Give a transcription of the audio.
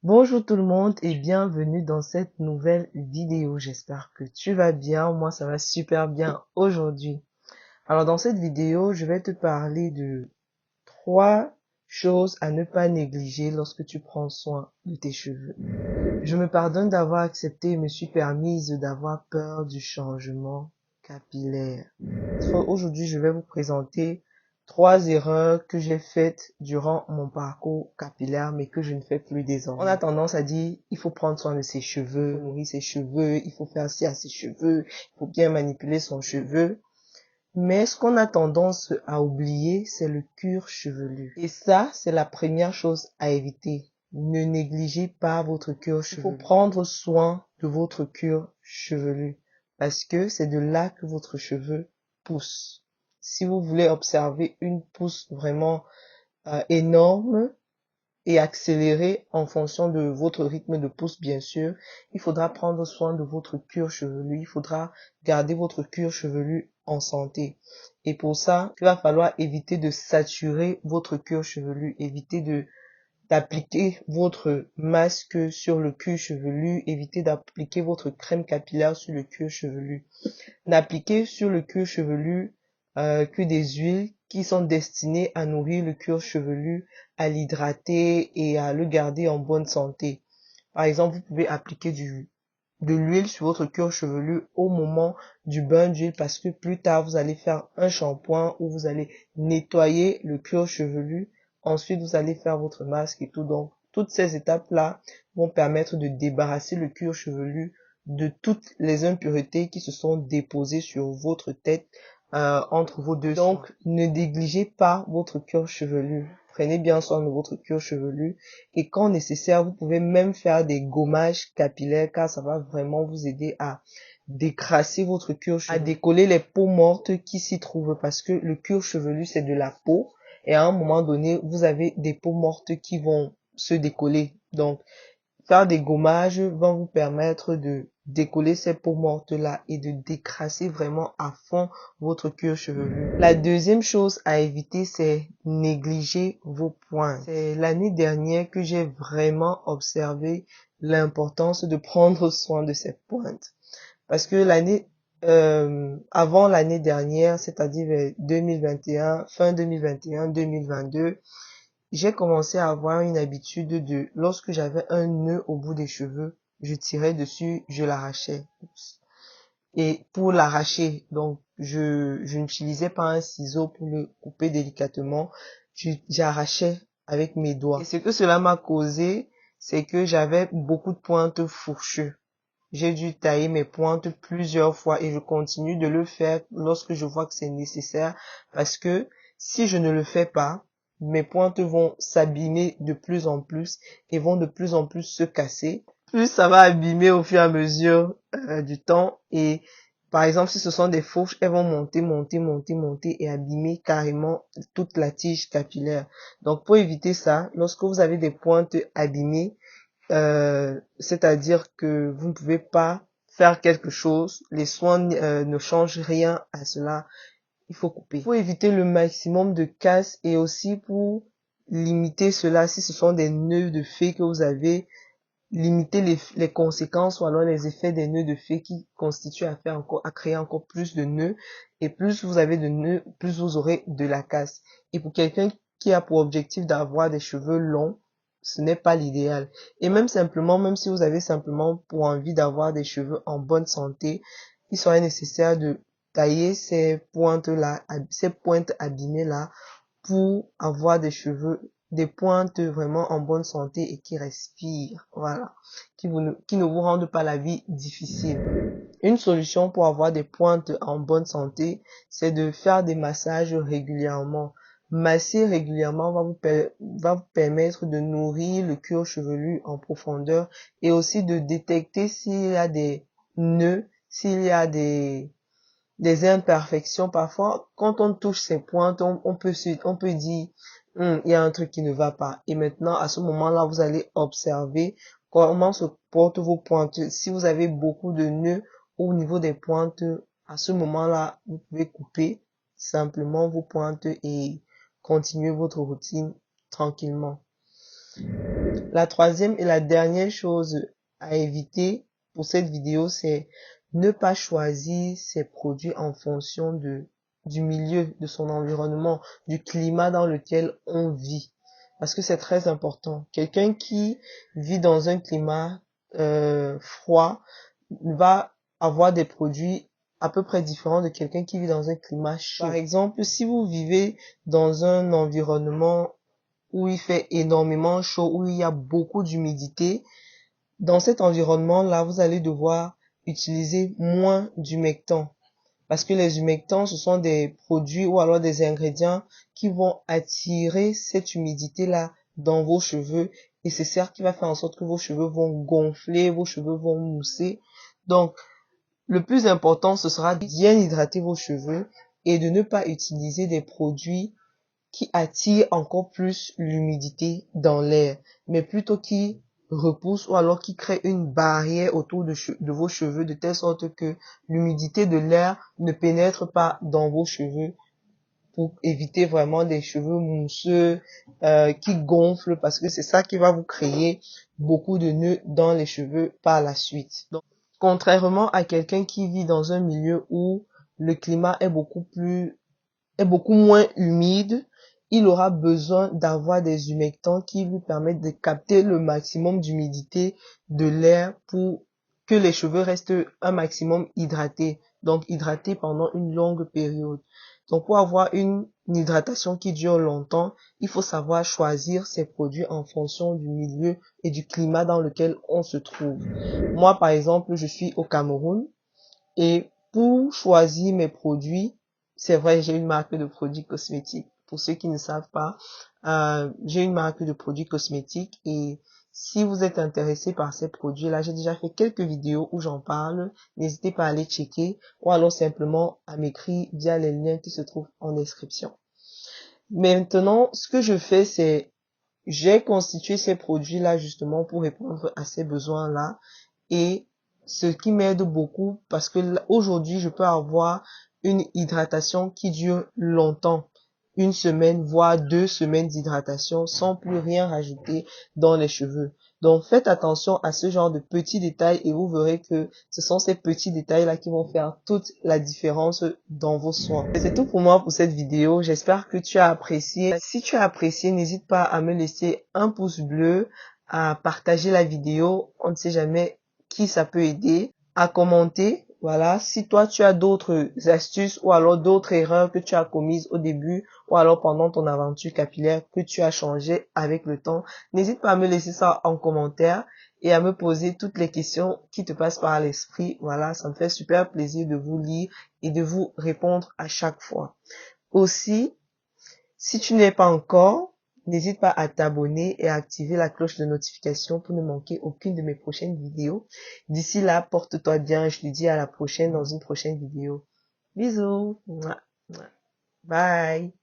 Bonjour tout le monde et bienvenue dans cette nouvelle vidéo. J'espère que tu vas bien. Moi, ça va super bien aujourd'hui. Alors, dans cette vidéo, je vais te parler de 3 choses à ne pas négliger lorsque tu prends soin de tes cheveux. Je me pardonne d'avoir accepté et me suis permise d'avoir peur du changement capillaire. Aujourd'hui, je vais vous présenter 3 erreurs que j'ai faites durant mon parcours capillaire, mais que je ne fais plus désormais. On a tendance à dire, il faut prendre soin de ses cheveux, il faut nourrir ses cheveux, il faut faire ci à ses cheveux, il faut bien manipuler son cheveu. Mais ce qu'on a tendance à oublier, c'est le cuir chevelu. Et ça, c'est la première chose à éviter. Ne négligez pas votre cuir chevelu. Il faut prendre soin de votre cuir chevelu parce que c'est de là que votre cheveu pousse. Si vous voulez observer une pousse vraiment énorme et accélérée en fonction de votre rythme de pousse, bien sûr, il faudra prendre soin de votre cuir chevelu. Il faudra garder votre cuir chevelu en santé. Et pour ça, il va falloir éviter de saturer votre cuir chevelu, éviter d'appliquer votre masque sur le cuir chevelu, éviter d'appliquer votre crème capillaire sur le cuir chevelu. N'appliquez sur le cuir chevelu que des huiles qui sont destinées à nourrir le cuir chevelu, à l'hydrater et à le garder en bonne santé. Par exemple, vous pouvez appliquer de l'huile sur votre cuir chevelu au moment du bain d'huile parce que plus tard, vous allez faire un shampoing où vous allez nettoyer le cuir chevelu. Ensuite, vous allez faire votre masque et tout. Donc, toutes ces étapes-là vont permettre de débarrasser le cuir chevelu de toutes les impuretés qui se sont déposées sur votre tête entre vos deux soins. Donc, ne négligez pas votre cuir chevelu. Prenez bien soin de votre cuir chevelu et quand nécessaire, vous pouvez même faire des gommages capillaires car ça va vraiment vous aider à décrasser votre cuir chevelu, à décoller les peaux mortes qui s'y trouvent parce que le cuir chevelu, c'est de la peau et à un moment donné, vous avez des peaux mortes qui vont se décoller. Donc, faire des gommages va vous permettre de décoller ces peaux mortes-là et de décrasser vraiment à fond votre cuir chevelu. La deuxième chose à éviter, c'est négliger vos pointes. C'est l'année dernière que j'ai vraiment observé l'importance de prendre soin de ces pointes. Parce que avant l'année dernière, c'est-à-dire 2021, fin 2021, 2022, j'ai commencé à avoir une habitude de, lorsque j'avais un nœud au bout des cheveux, je tirais dessus, je l'arrachais. Et pour l'arracher, donc je n'utilisais pas un ciseau pour le couper délicatement, j'arrachais avec mes doigts. Et ce que cela m'a causé, c'est que j'avais beaucoup de pointes fourchues. J'ai dû tailler mes pointes plusieurs fois et je continue de le faire lorsque je vois que c'est nécessaire parce que si je ne le fais pas, mes pointes vont s'abîmer de plus en plus et vont de plus en plus se casser. Plus ça va abîmer au fur et à mesure du temps et par exemple, si ce sont des fourches, elles vont monter et abîmer carrément toute la tige capillaire. Donc, pour éviter ça, lorsque vous avez des pointes abîmées, c'est-à-dire que vous ne pouvez pas faire quelque chose, les soins ne changent rien à cela, il faut couper. Pour éviter le maximum de casse et aussi pour limiter cela, si ce sont des nœuds de fée que vous avez, limiter les conséquences ou alors les effets des nœuds de fée qui constituent à créer encore plus de nœuds et plus vous avez de nœuds, plus vous aurez de la casse. Et pour quelqu'un qui a pour objectif d'avoir des cheveux longs, ce n'est pas l'idéal. Et même si vous avez simplement pour envie d'avoir des cheveux en bonne santé, il serait nécessaire de tailler ces pointes-là, ces pointes abîmées-là pour avoir des cheveux, des pointes vraiment en bonne santé et qui respirent, voilà, qui ne vous rendent pas la vie difficile. Une solution pour avoir des pointes en bonne santé, c'est de faire des massages régulièrement. Masser régulièrement va vous permettre de nourrir le cuir chevelu en profondeur et aussi de détecter s'il y a des nœuds, s'il y a des imperfections. Parfois, quand on touche ces pointes, on peut dire, il y a un truc qui ne va pas. Et maintenant, à ce moment-là, vous allez observer comment se portent vos pointes. Si vous avez beaucoup de nœuds au niveau des pointes, à ce moment-là, vous pouvez couper simplement vos pointes et continuer votre routine tranquillement. La troisième et la dernière chose à éviter pour cette vidéo, c'est ne pas choisir ses produits en fonction du milieu, de son environnement, du climat dans lequel on vit. Parce que c'est très important. Quelqu'un qui vit dans un climat froid va avoir des produits à peu près différents de quelqu'un qui vit dans un climat chaud. Par exemple, si vous vivez dans un environnement où il fait énormément chaud, où il y a beaucoup d'humidité, dans cet environnement-là, vous allez devoir utiliser moins d'humectants. Parce que les humectants, ce sont des produits ou alors des ingrédients qui vont attirer cette humidité-là dans vos cheveux. Et c'est ça qui va faire en sorte que vos cheveux vont gonfler, vos cheveux vont mousser. Donc, le plus important, ce sera de bien hydrater vos cheveux et de ne pas utiliser des produits qui attirent encore plus l'humidité dans l'air, mais plutôt qui repousse ou alors qui crée une barrière autour de vos cheveux de telle sorte que l'humidité de l'air ne pénètre pas dans vos cheveux pour éviter vraiment des cheveux mousseux qui gonflent parce que c'est ça qui va vous créer beaucoup de nœuds dans les cheveux par la suite. Donc, contrairement à quelqu'un qui vit dans un milieu où le climat est beaucoup moins humide, il aura besoin d'avoir des humectants qui lui permettent de capter le maximum d'humidité de l'air pour que les cheveux restent un maximum hydratés, donc hydratés pendant une longue période. Donc pour avoir une hydratation qui dure longtemps, il faut savoir choisir ses produits en fonction du milieu et du climat dans lequel on se trouve. Moi par exemple, je suis au Cameroun et pour choisir mes produits, c'est vrai, j'ai une marque de produits cosmétiques. Pour ceux qui ne savent pas, j'ai une marque de produits cosmétiques et si vous êtes intéressé par ces produits-là, j'ai déjà fait quelques vidéos où j'en parle. N'hésitez pas à aller checker ou alors simplement à m'écrire via les liens qui se trouvent en description. Maintenant, ce que je fais, c'est j'ai constitué ces produits-là justement pour répondre à ces besoins-là et ce qui m'aide beaucoup parce que aujourd'hui, je peux avoir une hydratation qui dure longtemps. Une semaine, voire 2 semaines d'hydratation sans plus rien rajouter dans les cheveux. Donc, faites attention à ce genre de petits détails et vous verrez que ce sont ces petits détails-là qui vont faire toute la différence dans vos soins. C'est tout pour moi pour cette vidéo. J'espère que tu as apprécié. Si tu as apprécié, n'hésite pas à me laisser un pouce bleu, à partager la vidéo. On ne sait jamais qui ça peut aider, à commenter. Voilà, si toi tu as d'autres astuces ou alors d'autres erreurs que tu as commises au début ou alors pendant ton aventure capillaire que tu as changé avec le temps, n'hésite pas à me laisser ça en commentaire et à me poser toutes les questions qui te passent par l'esprit. Voilà, ça me fait super plaisir de vous lire et de vous répondre à chaque fois. Aussi, si tu n'es pas encore, n'hésite pas à t'abonner et à activer la cloche de notification pour ne manquer aucune de mes prochaines vidéos. D'ici là, porte-toi bien. Je te dis à la prochaine dans une prochaine vidéo. Bisous. Bye.